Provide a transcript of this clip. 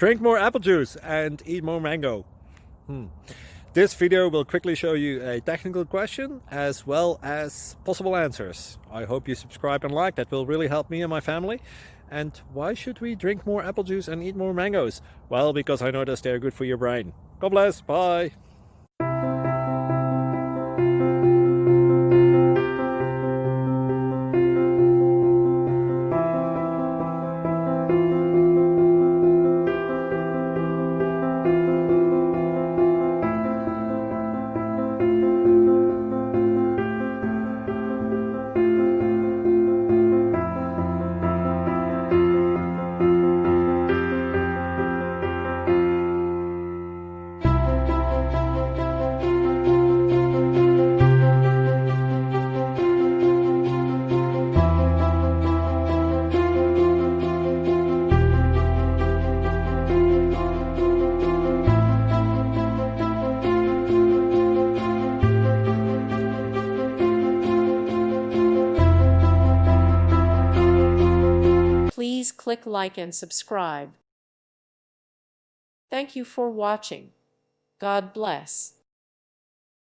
Drink more apple juice and eat more mango. This video will quickly show you a technical question as well as possible answers. I hope you subscribe and like, that will really help me and my family. And why should we drink more apple juice and eat more mangoes? Well, because I noticed they're good for your brain. God bless, bye! Please click like and subscribe. Thank you for watching. God bless.